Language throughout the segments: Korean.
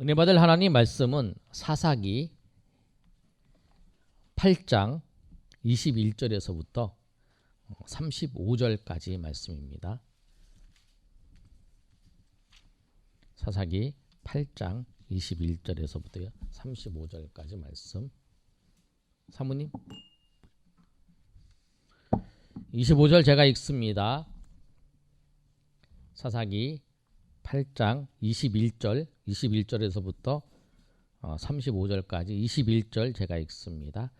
은혜 받을 하나님 말씀은 사사기 8장 21절에서부터 35절까지 말씀입니다. 사사기 8장 21절에서부터 35절까지 말씀. 사모님 25절 제가 읽습니다. 사사기 8장 21절에서부터 35절까지 21절 제가 읽습니다.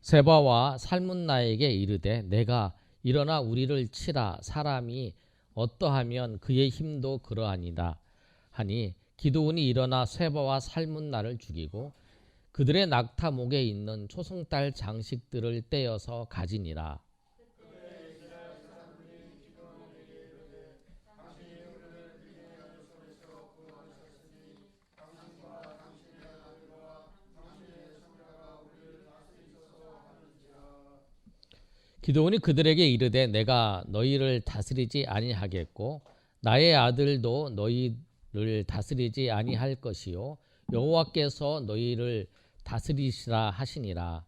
세바와 살문나에게 이르되 내가 일어나 우리를 치라 사람이 어떠하면 그의 힘도 그러하니라 하니 기드온이 일어나 세바와 살문나를 죽이고 그들의 낙타목에 있는 초승달 장식들을 떼어서 가지니라. 기드온이 그들에게 이르되 내가 너희를 다스리지 아니하겠고 나의 아들도 너희를 다스리지 아니할 것이요 여호와께서 너희를 다스리시라 하시니라.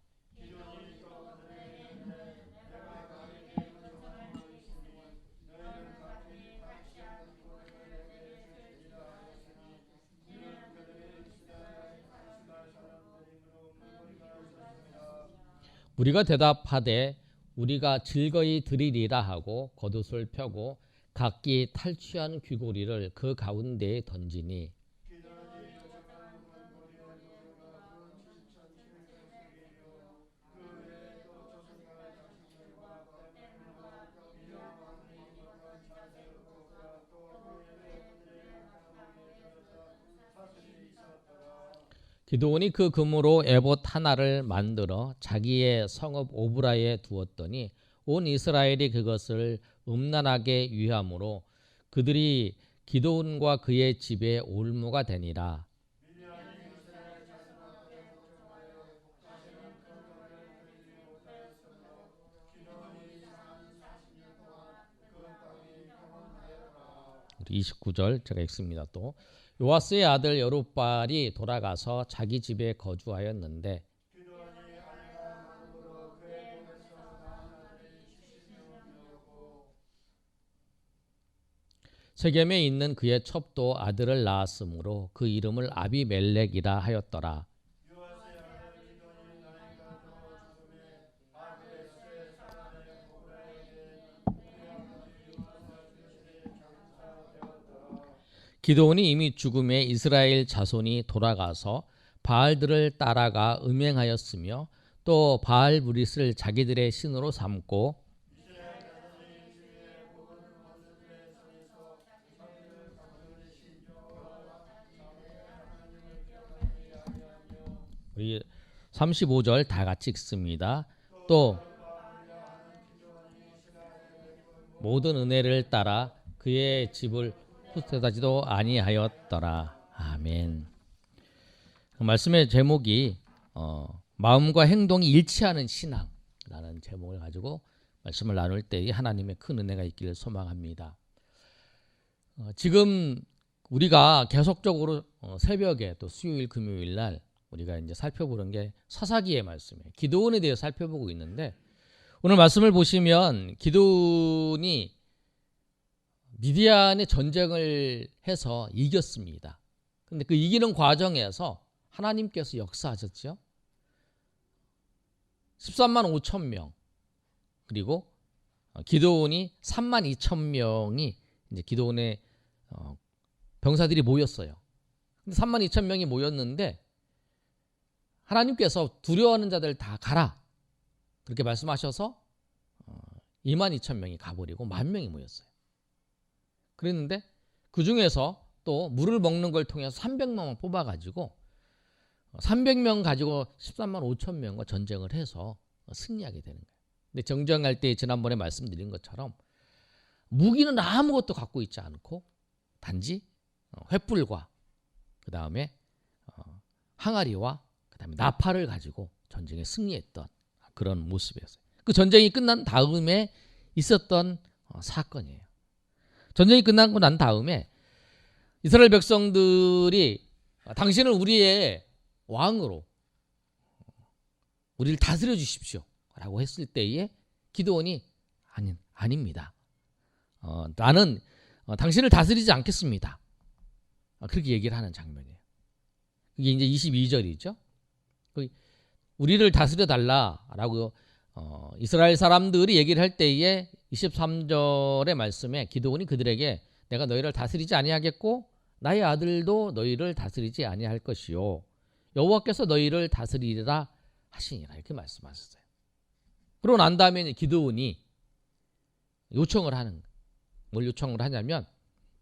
우리가 대답하되 우리가 즐거이 드리리라 하고 겉옷을 펴고 각기 탈취한 귀고리를 그 가운데에 던지니 기드온이 그 금으로 에봇 하나를 만들어 자기의 성읍 오브라에 두었더니 온 이스라엘이 그것을 음란하게 위함으로 그들이 기드온과 그의 집에 올무가 되니라. 우리 29절 제가 읽습니다. 또 요아스의 아들 여룹발이 돌아가서 자기 집에 거주하였는데 세겜에 있는 그의 첩도 아들을 낳았으므로 그 이름을 아비멜렉이라 하였더라. 기드온이 이미 죽음에 이스라엘 자손이 돌아가서 바알들을 따라가 음행하였으며 또 바알 브릿을 자기들의 신으로 삼고 우리 35절 다 같이 읽습니다. 또 모든 은혜를 따라 그의 집을 흩어다지도 아니하였더라. 아멘. 그 말씀의 제목이 마음과 행동이 일치하는 신앙이라는 제목을 가지고 말씀을 나눌 때 하나님의 큰 은혜가 있기를 소망합니다. 지금 우리가 계속적으로 새벽에 또 수요일 금요일 날 우리가 이제 살펴보는 게 사사기의 말씀이에요. 기드온에 대해 살펴보고 있는데 오늘 말씀을 보시면 기드온이 미디안의 전쟁을 해서 이겼습니다. 근데 그 이기는 과정에서 하나님께서 역사하셨죠. 13만 5천 명 그리고 기드온이 3만 2천 명이 이제 기드온의 병사들이 모였어요. 근데 3만 2천 명이 모였는데 하나님께서 두려워하는 자들 다 가라 그렇게 말씀하셔서 2만 2천 명이 가버리고 10,000명이 모였어요. 그랬는데 그 중에서 또 물을 먹는 걸 통해서 300명만 뽑아가지고 300명 가지고 13만 5천 명과 전쟁을 해서 승리하게 되는 거예요. 근데 정정할 때 지난번에 말씀드린 것처럼 무기는 아무것도 갖고 있지 않고 단지 횃불과 그 다음에 항아리와 그 다음에 나팔을 가지고 전쟁에 승리했던 그런 모습이었어요. 그 전쟁이 끝난 다음에 있었던 사건이에요. 전쟁이 끝나고 난 다음에 이스라엘 백성들이 당신을 우리의 왕으로 우리를 다스려 주십시오 라고 했을 때에 기드온이 아닙니다. 나는 당신을 다스리지 않겠습니다. 그렇게 얘기를 하는 장면이에요. 이게 이제 22절이죠. 우리를 다스려 달라라고 이스라엘 사람들이 얘기를 할 때에 23절의 말씀에 기드온이 그들에게 내가 너희를 다스리지 아니하겠고 나의 아들도 너희를 다스리지 아니할 것이요 여호와께서 너희를 다스리리라 하시니라 이렇게 말씀하셨어요. 그러고 난 다음에 기드온이 요청을 하는 뭘 요청을 하냐면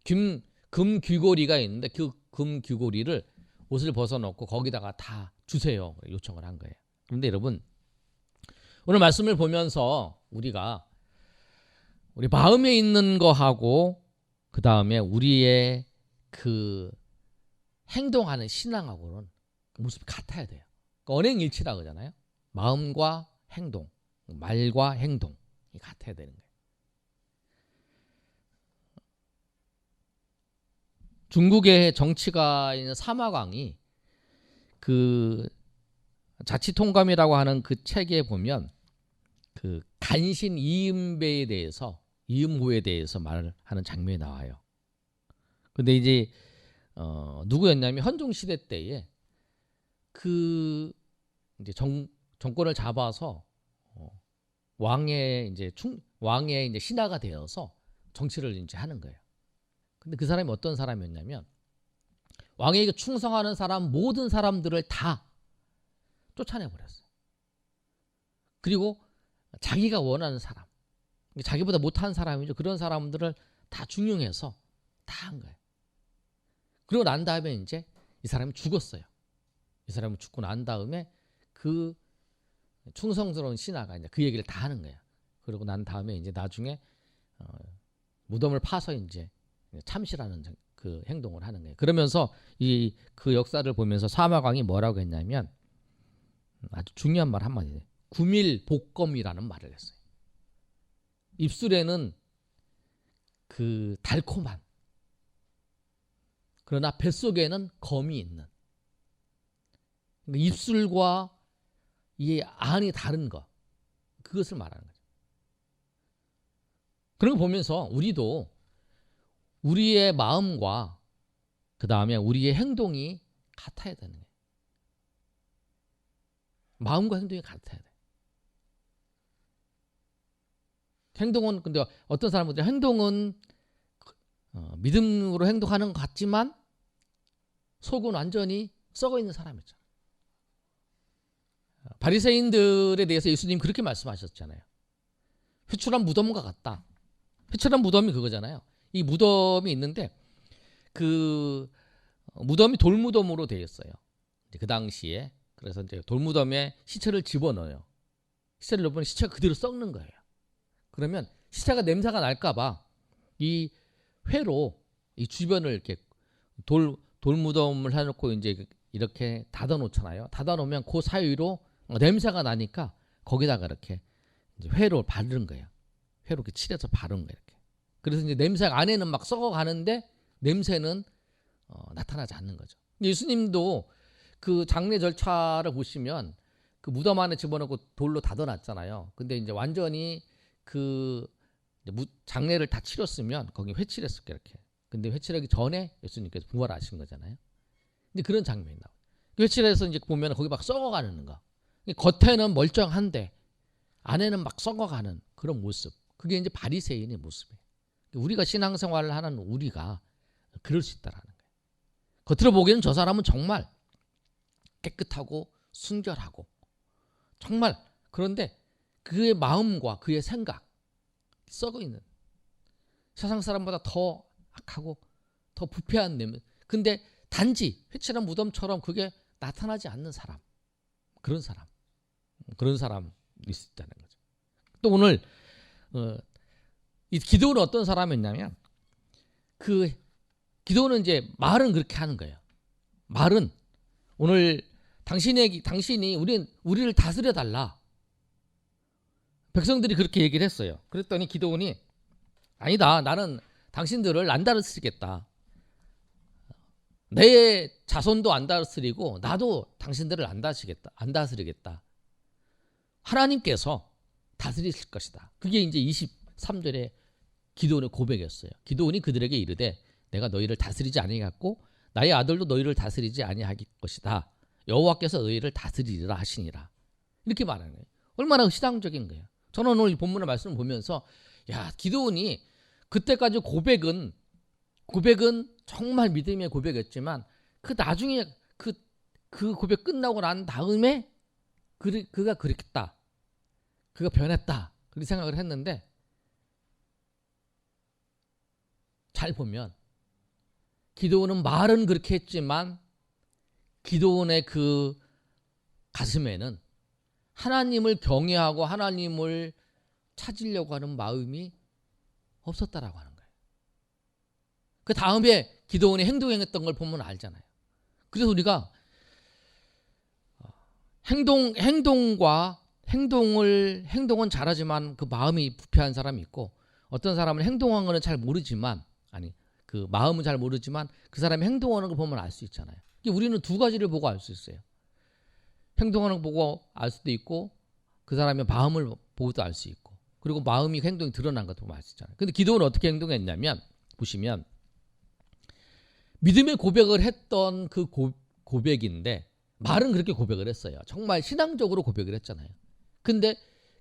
금 귀고리가 있는데 그 금 귀고리를 옷을 벗어놓고 거기다가 다 주세요 요청을 한 거예요. 그런데 여러분 오늘 말씀을 보면서 우리가 우리 마음에 있는 거하고 그 다음에 우리의 그 행동하는 신앙하고는 모습이 같아야 돼요. 그러니까 언행일치라고 하잖아요. 마음과 행동, 말과 행동이 같아야 되는 거예요. 중국의 정치가인 사마광이 그 자치통감이라고 하는 그 책에 보면 그 간신 이음배에 대해서 이음호에 대해서 말을 하는 장면이 나와요. 근데 이제 누구였냐면 헌종 시대 때에 그 이제 정권을 잡아서 왕의 이제 신하가 되어서 정치를 이제 하는 거예요. 근데 그 사람이 어떤 사람이었냐면 왕에게 충성하는 사람 모든 사람들을 다 쫓아내 버렸어요. 그리고 자기가 원하는 사람, 자기보다 못한 사람이죠. 그런 사람들을 다 중용해서 다 한 거예요. 그리고 난 다음에 이제 이 사람이 죽었어요. 이 사람이 죽고 난 다음에 그 충성스러운 신하가 이제 그 얘기를 다 하는 거예요. 그러고 난 다음에 이제 나중에 무덤을 파서 이제 참시라는 그 행동을 하는 거예요. 그러면서 그 역사를 보면서 사마광이 뭐라고 했냐면 아주 중요한 말 한마디 구밀복검이라는 말을 했어요. 입술에는 그 달콤한 그러나 뱃속에는 검이 있는 그러니까 입술과 이 안이 다른 것 그것을 말하는 거죠. 그런 거 보면서 우리도 우리의 마음과 그 다음에 우리의 행동이 같아야 되는 거예요. 마음과 행동이 같아야 돼. 행동은 근데 어떤 사람들은 행동은 믿음으로 행동하는 것 같지만 속은 완전히 썩어 있는 사람이죠. 바리새인들에 대해서 예수님 그렇게 말씀하셨잖아요. 회출한 무덤과 같다. 회출한 무덤이 그거잖아요. 이 무덤이 있는데 그 무덤이 돌무덤으로 되어 있어요. 그 당시에 그래서 이제 돌무덤에 시체를 집어넣어요. 시체를 넣으면 시체가 그대로 썩는 거예요. 그러면 시체가 냄새가 날까봐 이 회로 이 주변을 이렇게 돌무덤을 해놓고 이제 이렇게 닫아놓잖아요. 닫아놓으면 그 사이로 냄새가 나니까 거기다가 이렇게 이제 회로 바르는 거예요. 회로 이렇게 칠해서 바른 거예요. 이렇게. 그래서 이제 냄새가 안에는 막 썩어가는데 냄새는 나타나지 않는 거죠. 예수님도 그 장례 절차를 보시면 그 무덤 안에 집어넣고 돌로 닫아놨잖아요. 근데 이제 완전히 그 장례를 다 치렀으면 거기 회칠했을 거예요. 이렇게. 근데 회칠하기 전에 예수님께서 부활하신 거잖아요. 근데 그런 장면이 나와요. 회칠해서 이제 보면 거기 막 썩어가는 거. 겉에는 멀쩡한데 안에는 막 썩어가는 그런 모습. 그게 이제 바리새인의 모습이에요. 우리가 신앙생활을 하는 우리가 그럴 수 있다라는 거예요. 겉으로 보기에는 저 사람은 정말 깨끗하고 순결하고 정말 그런데 그의 마음과 그의 생각 썩어 있는 세상 사람보다 더 악하고 더 부패한 내면 근데 단지 회칠한 무덤처럼 그게 나타나지 않는 사람 그런 사람이 있다는 거죠. 또 오늘 이 기도는 어떤 사람이었냐면 그 기도는 이제 말은 그렇게 하는 거예요. 말은 오늘 당신이 우리를 다스려 달라. 백성들이 그렇게 얘기를 했어요. 그랬더니 기도원이 아니다. 나는 당신들을 안 다스리겠다. 내 자손도 안 다스리고 나도 당신들을 안 다스리겠다. 하나님께서 다스리실 것이다. 그게 이제 23절에 기드온의 고백이었어요. 기드온이 그들에게 이르되 내가 너희를 다스리지 아니하겠고 나의 아들도 너희를 다스리지 아니할 것이다. 여호와께서 너희를 다스리리라 하시니라. 이렇게 말하는 거예요. 얼마나 신앙적인 거예요. 저는 오늘 본문의 말씀을 보면서 야, 기드온이 그때까지 고백은 정말 믿음의 고백이었지만 그 나중에 그 고백 끝나고 난 다음에 그가 그랬다. 그가 변했다. 그렇게 생각을 했는데 잘 보면 기드온은 말은 그렇게 했지만 기드온의 그 가슴에는 하나님을 경외하고 하나님을 찾으려고 하는 마음이 없었다라고 하는 거예요. 그 다음에 기드온이 행동했던 걸 보면 알잖아요. 그래서 우리가 행동은 잘하지만 그 마음이 부패한 사람이 있고 어떤 사람은 행동한 거는 잘 모르지만 그 마음은 잘 모르지만 그 사람이 행동하는 걸 보면 알 수 있잖아요. 우리는 두 가지를 보고 알 수 있어요. 행동하는 거 보고 알 수도 있고 그 사람의 마음을 보고도 알 수 있고 그리고 마음이 행동이 드러난 것도 보면 알 수 있잖아요. 근데 기드온은 어떻게 행동했냐면 보시면 믿음의 고백을 했던 그 고백인데 말은 그렇게 고백을 했어요. 정말 신앙적으로 고백을 했잖아요. 근데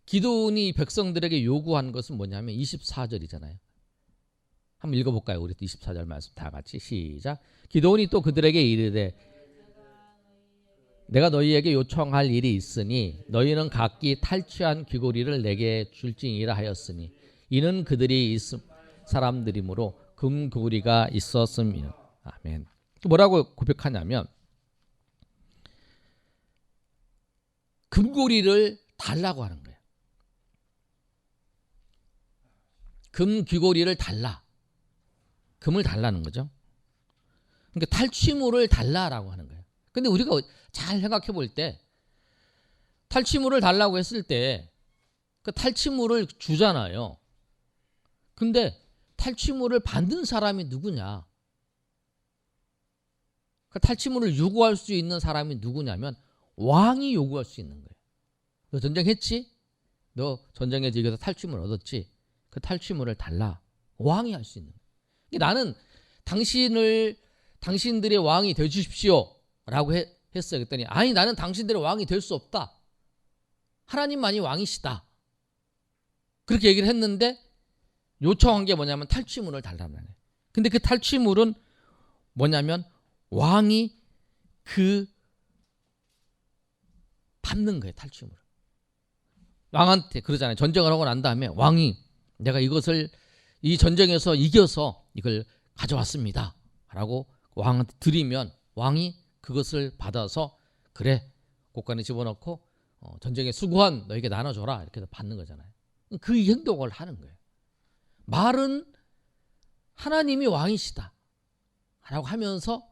기드온이 백성들에게 요구한 것은 뭐냐면 24절이잖아요. 한번 읽어볼까요? 우리 24절 말씀 다 같이 시작. 기드온이 또 그들에게 이르되 내가 너희에게 요청할 일이 있으니 너희는 각기 탈취한 귀고리를 내게 줄지니라 하였으니 이는 그들이 있음 사람들이므로 금고리가 있었음이라. 아멘. 뭐라고 고백하냐면 금고리를 달라고 하는 거예요. 금 귀고리를 달라. 금을 달라는 거죠. 그러니까 탈취물을 달라라고 하는 거예요. 근데 우리가 잘 생각해 볼 때 탈취물을 달라고 했을 때 그 탈취물을 주잖아요. 근데 탈취물을 받는 사람이 누구냐? 그 탈취물을 요구할 수 있는 사람이 누구냐면 왕이 요구할 수 있는 거예요. 너 전쟁했지? 너 전쟁에서 이겨서 탈취물 얻었지? 그 탈취물을 달라. 왕이 할 수 있는 거예요. 나는 당신들의 왕이 되주십시오 라고 했어요. 그랬더니 아니 나는 당신들의 왕이 될 수 없다. 하나님만이 왕이시다. 그렇게 얘기를 했는데 요청한 게 뭐냐면 탈취물을 달라는 거예요. 근데 그 탈취물은 뭐냐면 왕이 받는 거예요. 탈취물을. 왕한테 그러잖아요. 전쟁을 하고 난 다음에 왕이 내가 이 전쟁에서 이겨서 이걸 가져왔습니다 라고 왕한테 드리면 왕이 그것을 받아서 그래 곳간에 집어넣고 전쟁에 수고한 너에게 나눠줘라 이렇게 해서 받는 거잖아요. 그 행동을 하는 거예요. 말은 하나님이 왕이시다 라고 하면서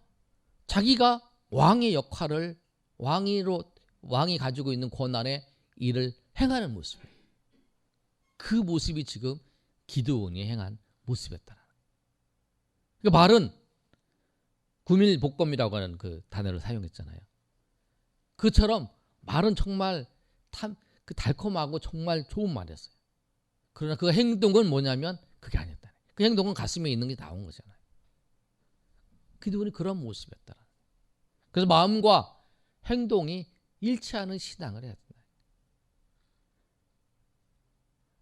자기가 왕의 역할을 왕이 가지고 있는 권한의 일을 행하는 모습이에요. 그 모습이 지금 기드온이 행한 모습이었다는 거예요. 그러니까 말은 구밀복검이라고 하는 그 단어를 사용했잖아요. 그처럼 말은 정말 달콤하고 정말 좋은 말이었어요. 그러나 그 행동은 뭐냐면 그게 아니었다. 그 행동은 가슴에 있는 게 나온 거잖아요. 기드온이 그런 모습이었다. 그래서 마음과 행동이 일치하는 신앙을 해야 된다.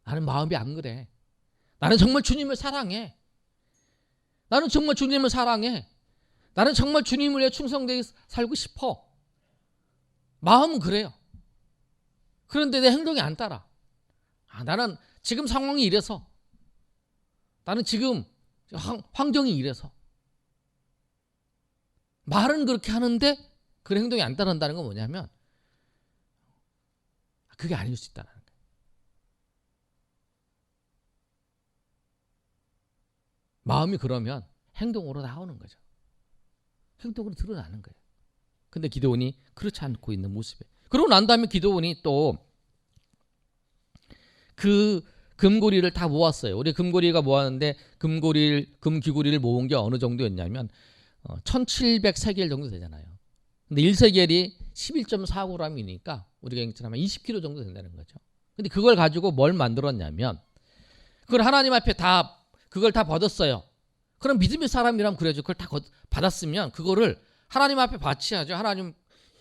나는 마음이 안 그래. 나는 정말 주님을 사랑해. 나는 정말 주님을 사랑해. 나는 정말 주님을 위해 충성되게 살고 싶어. 마음은 그래요. 그런데 내 행동이 안 따라. 나는 지금 상황이 이래서. 나는 지금 환경이 이래서. 말은 그렇게 하는데 그 행동이 안 따른다는 건 뭐냐면 그게 아닐 수 있다는 거예요. 마음이 그러면 행동으로 나오는 거죠. 행동으로 드러나는 거예요. 근데 기드온이 그렇지 않고 있는 모습에. 그러고 난 다음에 기드온이 또 그 금고리를 다 모았어요. 우리 금고리가 모았는데 금 귀고리를 모은 게 어느 정도였냐면 1700세겔 정도 되잖아요. 근데 1세겔이 11.4g이니까 우리가 얘기처럼 20kg 정도 된다는 거죠. 근데 그걸 가지고 뭘 만들었냐면 그걸 하나님 앞에 그걸 다 받았어요. 그럼 믿음의 사람이라면 그래야죠. 그걸 다 받았으면 그거를 하나님 앞에 바쳐야죠.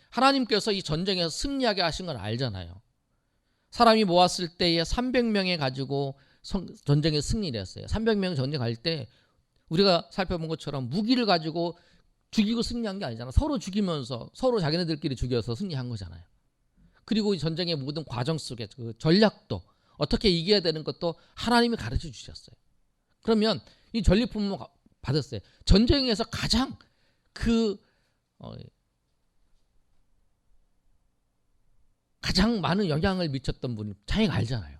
하나님께서 이 전쟁에서 승리하게 하신 걸 알잖아요. 사람이 모았을 때에 300명에 가지고 전쟁에 승리를 했어요. 300명 전쟁할 때 우리가 살펴본 것처럼 무기를 가지고 죽이고 승리한 게 아니잖아. 서로 죽이면서 서로 자기네들끼리 죽여서 승리한 거잖아요. 그리고 이 전쟁의 모든 과정 속에 그 전략도 어떻게 이겨야 되는 것도 하나님이 가르쳐 주셨어요. 그러면 이 전리품을 받았어요. 전쟁에서 가장 가장 많은 영향을 미쳤던 분이 자기가 알잖아요.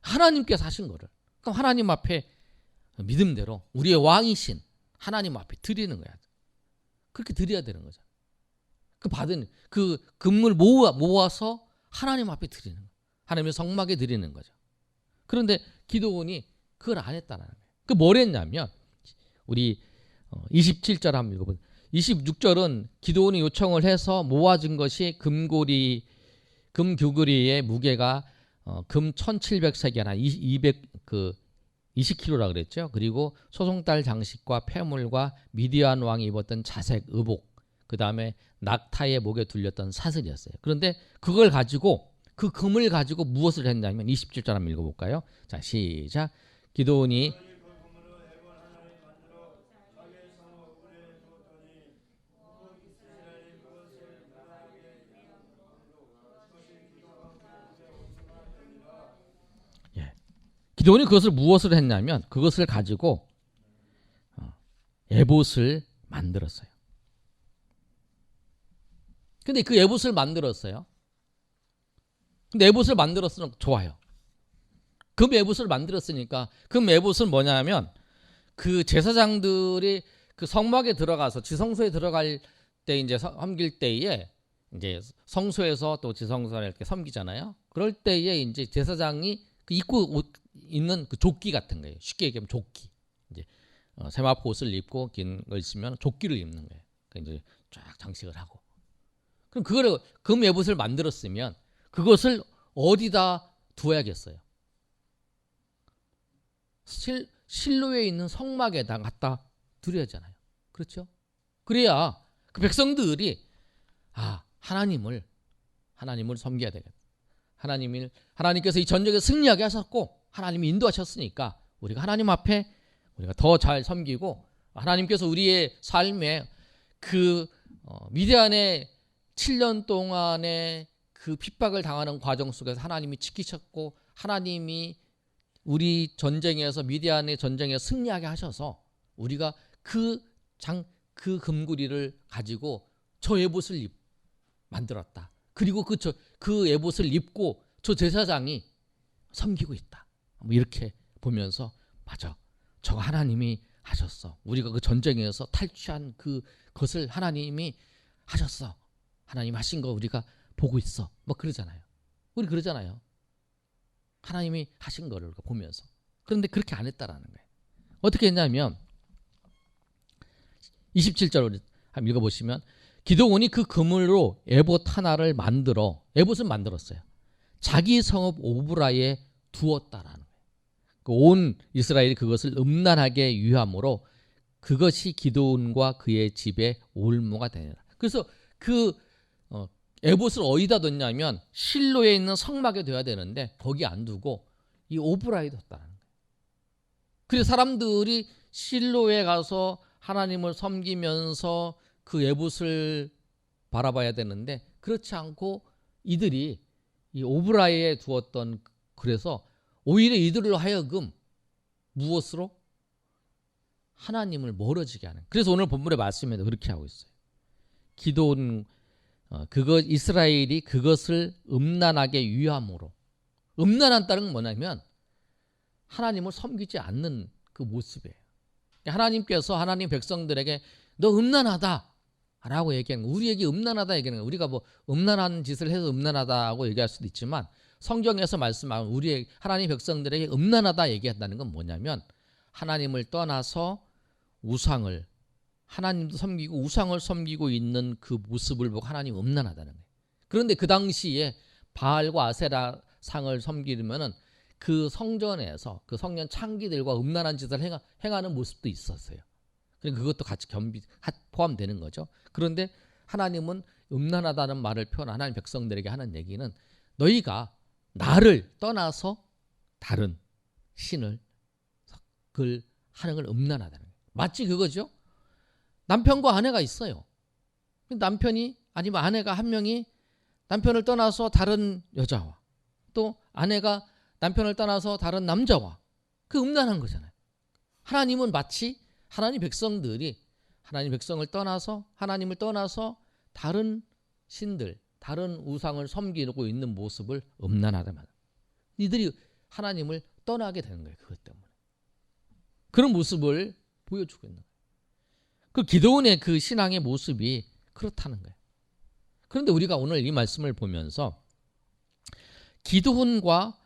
하나님께서 하신 거를. 그럼 하나님 앞에 믿음대로 우리의 왕이신 하나님 앞에 드리는 거야. 그렇게 드려야 되는 거죠. 그 받은 그 금을 모아서 하나님 앞에 드리는 거예요. 하나님의 성막에 드리는 거죠. 그런데 기드온이 그걸 안 했다는 거예요. 그 뭘 했냐면 우리 27절 한번 읽어보세요. 26절은 기드온이 요청을 해서 모아진 것이 금규구리의 무게가 금 1700세겔 한 20kg라 그랬죠. 그리고 소송달 장식과 폐물과 미디안 왕이 입었던 자색 의복, 그 다음에 낙타의 목에 둘렸던 사슬이었어요. 그런데 그걸 가지고 그 금을 가지고 무엇을 했냐면 27절 한번 읽어볼까요? 자, 시작. 기드온이 기드온이 그것을 무엇을 했냐면 그것을 가지고 에봇을 만들었어요. 근데 그 에봇을 만들었어요. 근데 에봇을 만들었으면 좋아요. 금 에봇을 만들었으니까 금 에봇은 뭐냐면 그 제사장들이 그 성막에 들어가서 지성소에 들어갈 때 이제 섬길 때에 이제 성소에서 또 지성소에 이렇게 섬기잖아요. 그럴 때에 이제 제사장이 그 입고 있는 그 조끼 같은 거예요. 쉽게 얘기하면 조끼. 이제 세마포 옷을 입고 긴 걸 있으면 조끼를 입는 거예요. 그러니까 이제 쫙 장식을 하고. 그럼 그거를 금 에봇을 만들었으면 그것을 어디다 두어야겠어요? 실로에 있는 성막에다 갖다 두려야 하잖아요. 그렇죠? 그래야 그 백성들이 하나님을 섬겨야 되겠다. 하나님께서 이 전쟁에 승리하게 하셨고 하나님이 인도하셨으니까 우리가 하나님 앞에 우리가 더 잘 섬기고 하나님께서 우리의 삶에 그 미디안의 7년 동안의 그 핍박을 당하는 과정 속에서 하나님이 지키셨고 하나님이 우리 전쟁에서 미디안의 전쟁에 승리하게 하셔서 우리가 그 금구리를 가지고 저 에봇을 만들었다. 그리고 그 에봇을 입고 저 제사장이 섬기고 있다. 뭐 이렇게 보면서 맞아. 저거 하나님이 하셨어. 우리가 그 전쟁에서 탈취한 그것을 하나님이 하셨어. 하나님 하신 거 우리가 보고 있어. 뭐 그러잖아요. 우리 그러잖아요. 하나님이 하신 거를 보면서. 그런데 그렇게 안 했다라는 거예요. 어떻게 했냐면 27절을 한번 읽어보시면 기드온이 그 그물로 에봇 하나를 에봇을 만들었어요. 자기 성읍 오브라에 두었다라는 거예요. 온 이스라엘이 그것을 음란하게 유함으로 그것이 기드온과 그의 집에 올무가 되니라. 그래서 그 에봇을 어디다 뒀냐면 실로에 있는 성막에 둬야 되는데 거기 안 두고 이 오브라에 뒀다는 거예요. 그래서 사람들이 실로에 가서 하나님을 섬기면서 그 에봇을 바라봐야 되는데 그렇지 않고 이들이 이 오브라에 두었던 그래서 오히려 이들로 하여금 무엇으로? 하나님을 멀어지게 하는. 그래서 오늘 본문의 말씀에도 그렇게 하고 있어요. 기드온 이스라엘이 그것을 음란하게 유함으로. 음란한다는 건 뭐냐면 하나님을 섬기지 않는 그 모습이에요. 하나님께서 하나님 백성들에게 너 음란하다라고 얘기하는 거예요. 우리에게 음란하다 얘기하는 거예요. 우리가 뭐 음란한 짓을 해서 음란하다고 얘기할 수도 있지만 성경에서 말씀하는 우리의 하나님 백성들에게 음란하다 얘기한다는 건 뭐냐면 하나님을 떠나서 우상을 하나님도 섬기고 우상을 섬기고 있는 그 모습을 보고 하나님 음란하다는 거예요. 그런데 그 당시에 바알과 아세라 상을 섬기면은 그 성전에서 그 성전 창기들과 음란한 짓을 행하는 모습도 있었어요. 그러니까 그것도 같이 포함되는 거죠. 그런데 하나님은 음란하다는 말을 표현한 하나님 백성들에게 하는 얘기는 너희가 나를 떠나서 다른 신을 하는 걸 음란하다는 거예요. 마치 그거죠. 남편과 아내가 있어요. 남편이 아니면 아내가 한 명이 남편을 떠나서 다른 여자와 또 아내가 남편을 떠나서 다른 남자와 그 음란한 거잖아요. 하나님은 마치 하나님 백성들이 하나님 백성을 떠나서 하나님을 떠나서 다른 신들, 다른 우상을 섬기고 있는 모습을 음란하다 말이에요. 이들이 하나님을 떠나게 되는 거예요. 그것 때문에. 그런 모습을 보여주고 있는 거예요. 그 기드온의 그 신앙의 모습이 그렇다는 거예요. 그런데 우리가 오늘 이 말씀을 보면서 기드온과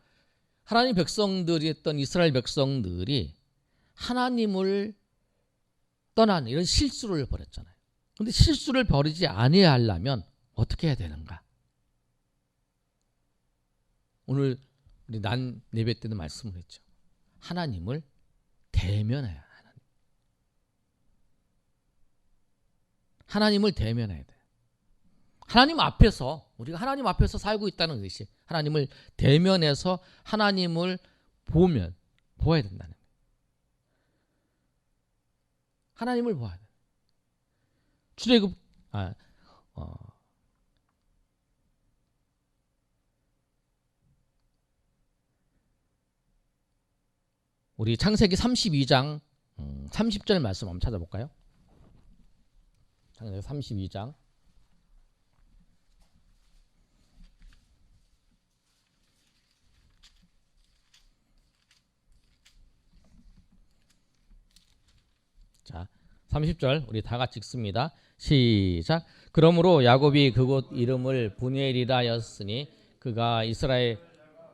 하나님 백성들이었던 이스라엘 백성들이 하나님을 떠난 이런 실수를 벌였잖아요. 그런데 실수를 벌이지 아니해야 하려면 어떻게 해야 되는가? 오늘 우리 난 예배 때도 말씀을 했죠. 하나님을 대면해야 해요. 하나님을 대면해야 돼요. 하나님 앞에서 우리가 하나님 앞에서 살고 있다는 것이 하나님을 대면해서 하나님을 보아야 된다는 거예요. 하나님을 보아야 돼요. 출애굽 우리 창세기 32장 30절 말씀 한번 찾아볼까요? 창세기 32장 자 30절 우리 다 같이 읽습니다. 시작. 그러므로 야곱이 그곳 이름을 브니엘이라 하였으니 그가 이스라엘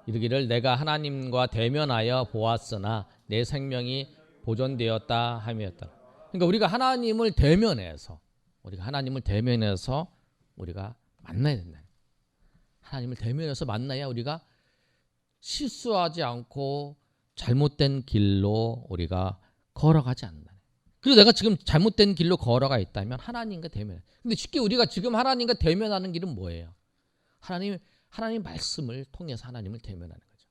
이르기를 내가 하나님과 대면하여 보았으나 내 생명이 보존되었다 함이었다. 그러니까 우리가 하나님을 대면해서 우리가 만나야 된다. 하나님을 대면해서 만나야 우리가 실수하지 않고 잘못된 길로 우리가 걸어가지 않는다. 그래서 내가 지금 잘못된 길로 걸어가 있다면 하나님과 대면. 근데 쉽게 우리가 지금 하나님과 대면하는 길은 뭐예요? 하나님 말씀을 통해서 하나님을 대면하는 거죠.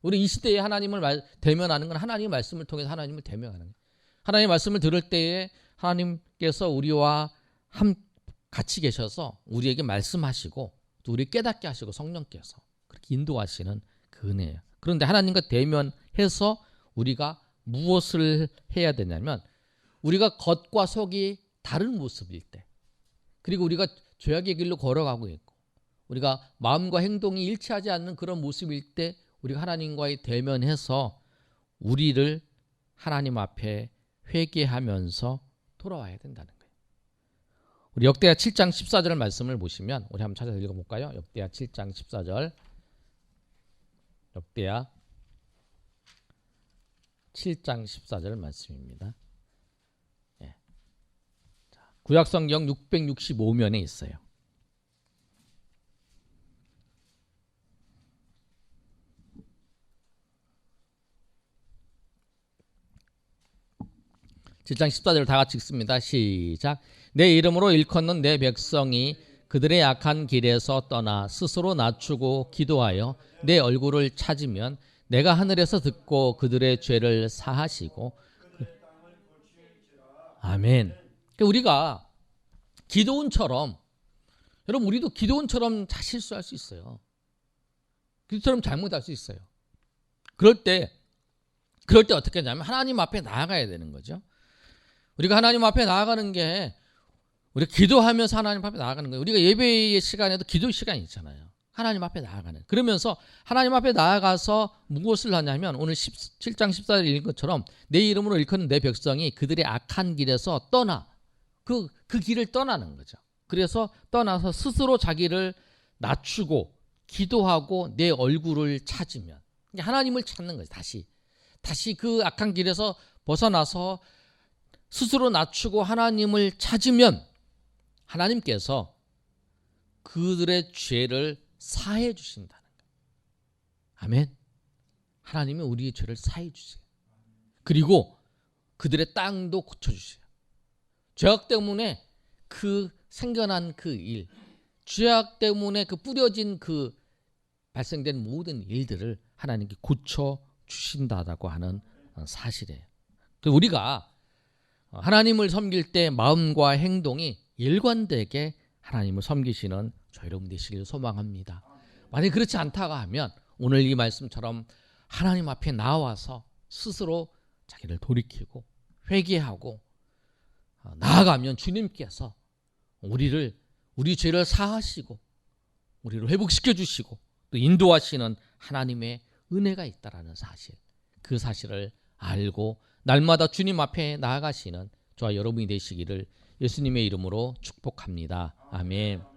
우리 이 시대에 하나님을 대면하는 건 하나님의 말씀을 통해서 하나님을 대면하는 거예요. 하나님의 말씀을 들을 때에 하나님께서 우리와 같이 계셔서 우리에게 말씀하시고 또 우리 깨닫게 하시고 성령께서 그렇게 인도하시는 그 은혜예요. 그런데 하나님과 대면해서 우리가 무엇을 해야 되냐면 우리가 겉과 속이 다른 모습일 때 그리고 우리가 죄악의 길로 걸어가고 있고 우리가 마음과 행동이 일치하지 않는 그런 모습일 때 우리가 하나님과의 대면해서 우리를 하나님 앞에 회개하면서 돌아와야 된다는 거예요. 우리 역대하 7장 14절 말씀을 보시면 우리 한번 찾아서 읽어볼까요? 역대하 7장 14절 역대하 7장 14절 말씀입니다. 구약성경 665면에 있어요. (7장 14절) 다 같이 읽습니다. 시작. 내 이름으로 일컫는 내 백성이 그들의 악한 길에서 떠나 스스로 낮추고 기도하여 내 얼굴을 찾으면 내가 하늘에서 듣고 그들의 죄를 사하시고 아멘. 우리가 기드온처럼 여러분 우리도 기드온처럼 다 실수할 수 있어요. 기드온처럼 잘못할 수 있어요. 그럴 때 어떻게 하냐면 하나님 앞에 나아가야 되는 거죠. 우리가 하나님 앞에 나아가는 게 우리가 기도하면서 하나님 앞에 나아가는 거예요. 우리가 예배의 시간에도 기도 시간이 있잖아요. 하나님 앞에 나아가는. 그러면서 하나님 앞에 나아가서 무엇을 하냐면 오늘 7장 14절 읽은 것처럼 내 이름으로 일컫는 내 백성이 그들의 악한 길에서 떠나 그 길을 떠나는 거죠. 그래서 떠나서 스스로 자기를 낮추고 기도하고 내 얼굴을 찾으면 하나님을 찾는 거죠. 다시 그 악한 길에서 벗어나서 스스로 낮추고 하나님을 찾으면 하나님께서 그들의 죄를 사해 주신다는 거예요. 아멘. 하나님이 우리의 죄를 사해 주세요. 그리고 그들의 땅도 고쳐주세요. 죄악 때문에 그 생겨난 그 일, 죄악 때문에 그 뿌려진 그 발생된 모든 일들을 하나님께 고쳐주신다고 하는 사실이에요. 우리가 하나님을 섬길 때 마음과 행동이 일관되게 하나님을 섬기시는 저 여러분 되시길 소망합니다. 만약 그렇지 않다고 하면 오늘 이 말씀처럼 하나님 앞에 나와서 스스로 자기를 돌이키고 회개하고 나아가면 주님께서 우리 죄를 사하시고 우리를 회복시켜 주시고 또 인도하시는 하나님의 은혜가 있다라는 사실, 그 사실을 알고 날마다 주님 앞에 나아가시는 저와 여러분이 되시기를 예수님의 이름으로 축복합니다. 아멘.